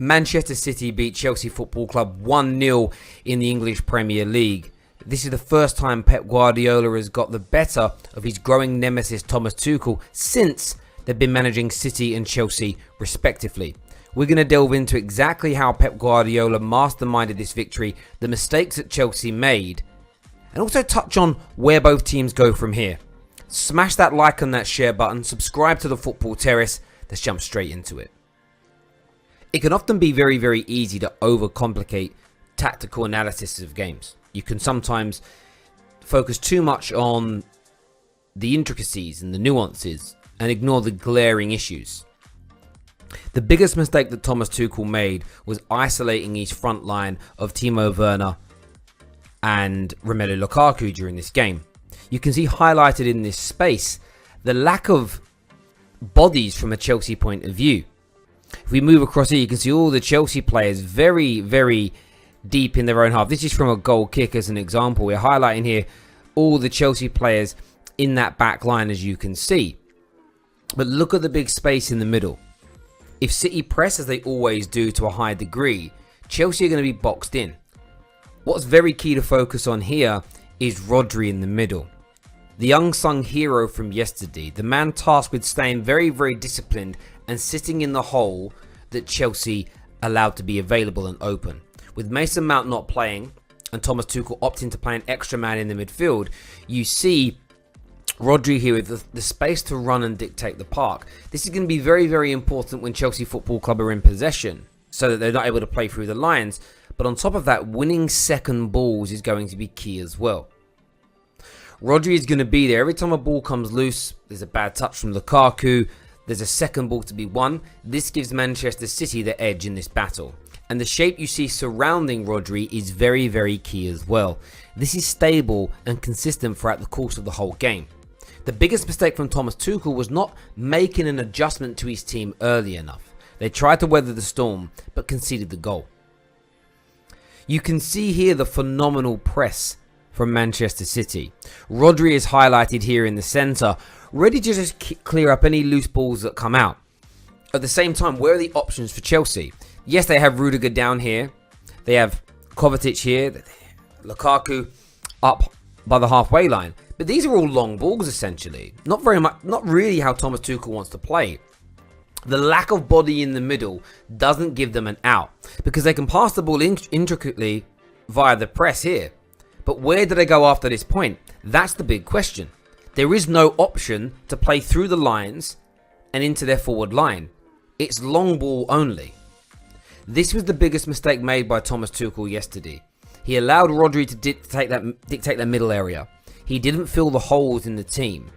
Manchester City beat Chelsea Football Club 1-0 in the English Premier League. This is the first time Pep Guardiola has got the better of his growing nemesis Thomas Tuchel since they've been managing City and Chelsea respectively. We're going to delve into exactly how Pep Guardiola masterminded this victory, the mistakes that Chelsea made, and also touch on where both teams go from here. Smash that like and that share button, subscribe to the Football Terrace. Let's jump straight into it. It can often be very, very easy to overcomplicate tactical analysis of games. You can sometimes focus too much on the intricacies and the nuances and ignore the glaring issues. The biggest mistake that Thomas Tuchel made was isolating his front line of Timo Werner and Romelu Lukaku during this game. You can see highlighted in this space the lack of bodies from a Chelsea point of view. If we move across here, you can see all the Chelsea players very, very deep in their own half. This is from a goal kick as an example. We're highlighting here all the Chelsea players in that back line, as you can see. But look at the big space in the middle. If City press, as they always do to a high degree, Chelsea are going to be boxed in. What's very key to focus on here is Rodri in the middle. The unsung hero from yesterday, the man tasked with staying very, very disciplined and sitting in the hole that Chelsea allowed to be available and open. With Mason Mount not playing and Thomas Tuchel opting to play an extra man in the midfield, you see Rodri here with the space to run and dictate the park. This is going to be very, very important when Chelsea Football Club are in possession, so that they're not able to play through the lines. But on top of that, winning second balls is going to be key as well. Rodri is going to be there. Every time a ball comes loose, there's a bad touch from Lukaku, there's a second ball to be won. This gives Manchester City the edge in this battle. And the shape you see surrounding Rodri is very, very key as well. This is stable and consistent throughout the course of the whole game. The biggest mistake from Thomas Tuchel was not making an adjustment to his team early enough. They tried to weather the storm, but conceded the goal. You can see here the phenomenal press from Manchester City. Rodri is highlighted here in the centre, ready to just clear up any loose balls that come out. At the same time, where are the options for Chelsea? Yes, they have Rudiger down here. They have Kovacic here. Lukaku up by the halfway line. But these are all long balls essentially. Not very much, not really how Thomas Tuchel wants to play. The lack of body in the middle doesn't give them an out, because they can pass the ball intricately via the press here. But where do they go after this point? That's the big question. There is no option to play through the lines and into their forward line. It's long ball only. This was the biggest mistake made by Thomas Tuchel yesterday. He allowed Rodri to dictate that middle area. He didn't fill the holes in the team,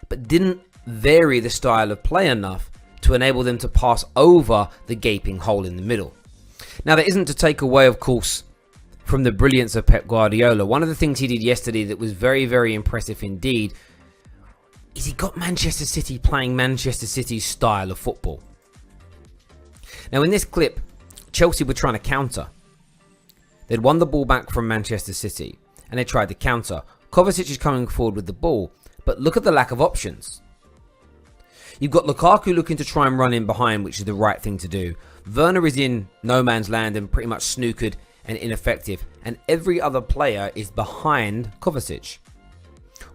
but didn't vary the style of play enough to enable them to pass over the gaping hole in the middle. Now, that isn't to take away, of course, from the brilliance of Pep Guardiola. One of the things he did yesterday that was very, very impressive indeed is he got Manchester City playing Manchester City's style of football. Now, in this clip, Chelsea were trying to counter. They'd won the ball back from Manchester City and they tried to counter. Kovacic is coming forward with the ball, but look at the lack of options. You've got Lukaku looking to try and run in behind, which is the right thing to do. Werner is in no man's land and pretty much snookered and ineffective, and every other player is behind Kovacic.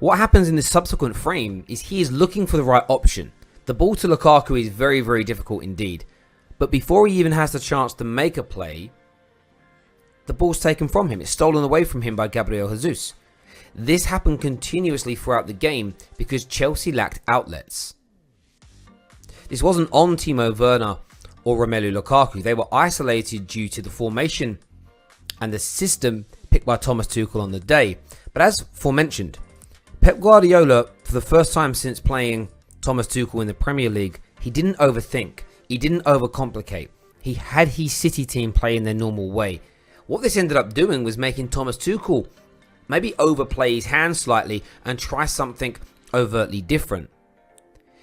What happens in the subsequent frame is he is looking for the right option. The ball to Lukaku is very, very difficult indeed, but before he even has the chance to make a play, the ball's taken from him. It's stolen away from him by Gabriel Jesus. This happened continuously throughout the game because Chelsea lacked outlets. This wasn't on Timo Werner or Romelu Lukaku. They were isolated due to the formation and the system picked by Thomas Tuchel on the day. But as aforementioned, Pep Guardiola, for the first time since playing Thomas Tuchel in the Premier League, he didn't overthink. He didn't overcomplicate. He had his City team play in their normal way. What this ended up doing was making Thomas Tuchel maybe overplay his hand slightly and try something overtly different.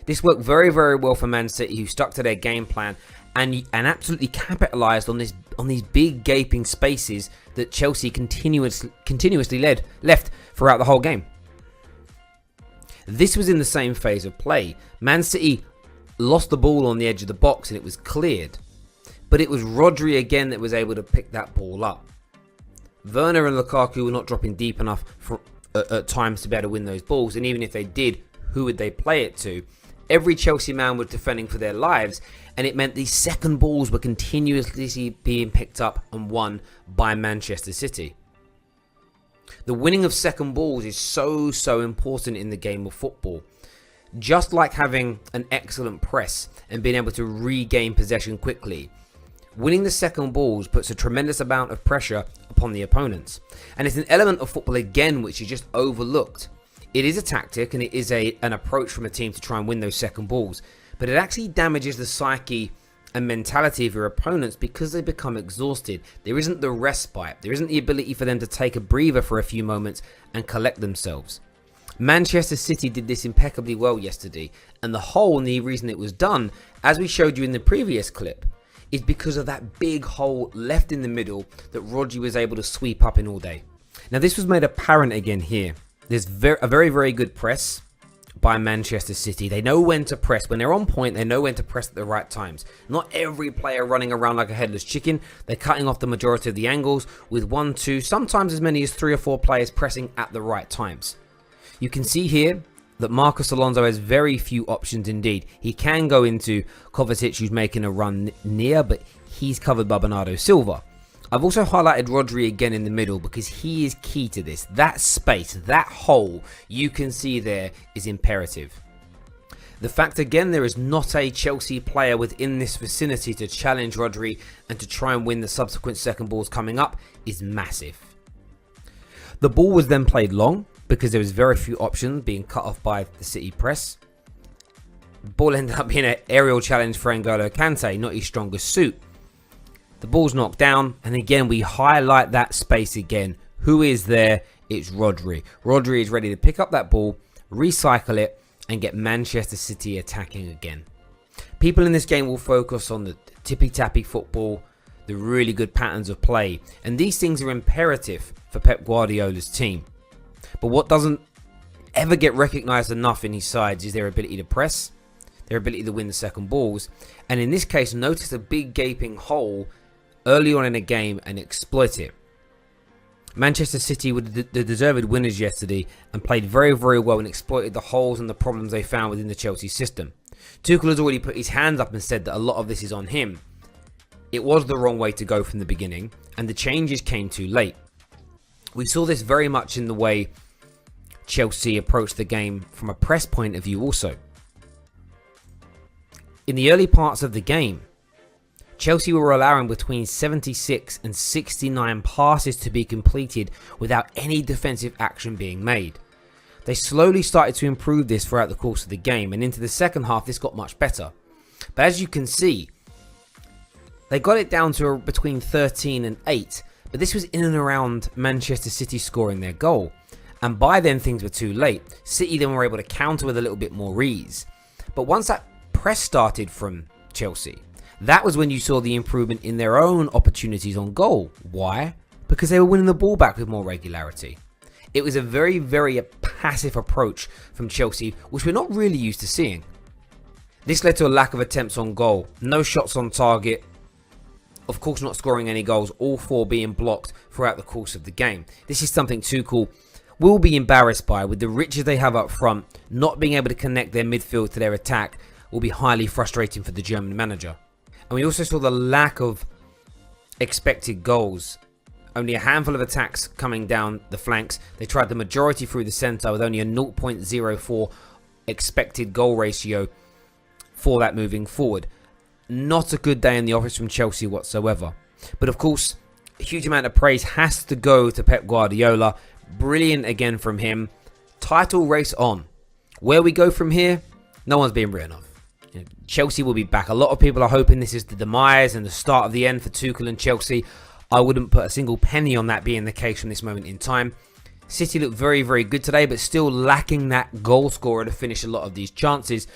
This worked very, very well for Man City, who stuck to their game plan and absolutely capitalised on these big gaping spaces that Chelsea continuously left throughout the whole game. This was in the same phase of play. Man City lost the ball on the edge of the box and it was cleared. but it was Rodri again that was able to pick that ball up. Werner and Lukaku were not dropping deep enough at times to be able to win those balls, and even if they did, who would they play it to? Every Chelsea man was defending for their lives, and it meant these second balls were continuously being picked up and won by Manchester City. The winning of second balls is so important in the game of football. Just like having an excellent press and being able to regain possession quickly, winning the second balls puts a tremendous amount of pressure upon the opponents. And it's an element of football again which is just overlooked. It is a tactic and it is an approach from a team to try and win those second balls, but it actually damages the psyche and mentality of your opponents because they become exhausted. There isn't the respite. There isn't the ability for them to take a breather for a few moments and collect themselves. Manchester City did this impeccably well yesterday, and the hole and the reason it was done, as we showed you in the previous clip, is because of that big hole left in the middle that Rodri was able to sweep up in all day. Now this was made apparent again here. There's a very good press by Manchester City. They know when to press. When they're on point, they know when to press at the right times. Not every player running around like a headless chicken. They're cutting off the majority of the angles with 1, 2, sometimes as many as 3 or 4 players pressing at the right times. You can see here that Marcos Alonso has very few options indeed. He can go into Kovacic, who's making a run near, but he's covered by Bernardo Silva. I've also highlighted Rodri again in the middle because he is key to this. That space, that hole you can see there is imperative. The fact again there is not a Chelsea player within this vicinity to challenge Rodri and to try and win the subsequent second balls coming up is massive. The ball was then played long because there was very few options being cut off by the City press. The ball ended up being an aerial challenge for N'Golo Kante, not his strongest suit. The ball's knocked down, and again we highlight that space again. Who is there? It's Rodri. Rodri is ready to pick up that ball, recycle it, and get Manchester City attacking again. People in this game will focus on the tippy-tappy football, the really good patterns of play, and these things are imperative for Pep Guardiola's team. But what doesn't ever get recognised enough in his sides is their ability to press, their ability to win the second balls, and in this case notice a big gaping hole early on in a game and exploit it. Manchester City were the deserved winners yesterday and played very well and exploited the holes and the problems they found within the Chelsea system. Tuchel has already put his hands up and said that a lot of this is on him. It was the wrong way to go from the beginning and the changes came too late. We saw this very much in the way Chelsea approached the game from a press point of view also. In the early parts of the game, Chelsea were allowing between 76 and 69 passes to be completed without any defensive action being made. They slowly started to improve this throughout the course of the game, and into the second half this got much better. But as you can see, they got it down to between 13 and 8, but this was in and around Manchester City scoring their goal. And by then things were too late. City then were able to counter with a little bit more ease. But once that press started from Chelsea, that was when you saw the improvement in their own opportunities on goal. Why? Because they were winning the ball back with more regularity. It was a very passive approach from Chelsea, which we're not really used to seeing. This led to a lack of attempts on goal, no shots on target, of course not scoring any goals, all 4 being blocked throughout the course of the game. This is something Tuchel will be embarrassed by, with the riches they have up front. Not being able to connect their midfield to their attack will be highly frustrating for the German manager. And we also saw the lack of expected goals. Only a handful of attacks coming down the flanks. They tried the majority through the centre with only a 0.04 expected goal ratio for that moving forward. Not a good day in the office from Chelsea whatsoever. But of course, a huge amount of praise has to go to Pep Guardiola. Brilliant again from him. Title race on. Where we go from here, no one's being written off. Chelsea will be back. A lot of people are hoping this is the demise and the start of the end for Tuchel and Chelsea. I wouldn't put a single penny on that being the case from this moment in time. City look very good today, but still lacking that goal scorer to finish a lot of these chances.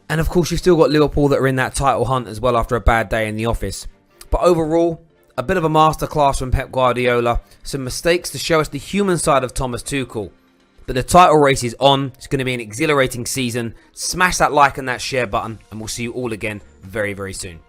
And of course, you've still got Liverpool that are in that title hunt as well after a bad day in the office. But overall, a bit of a masterclass from Pep Guardiola. Some mistakes to show us the human side of Thomas Tuchel. But the title race is on. It's going to be an exhilarating season. Smash that like and that share button, and we'll see you all again very soon.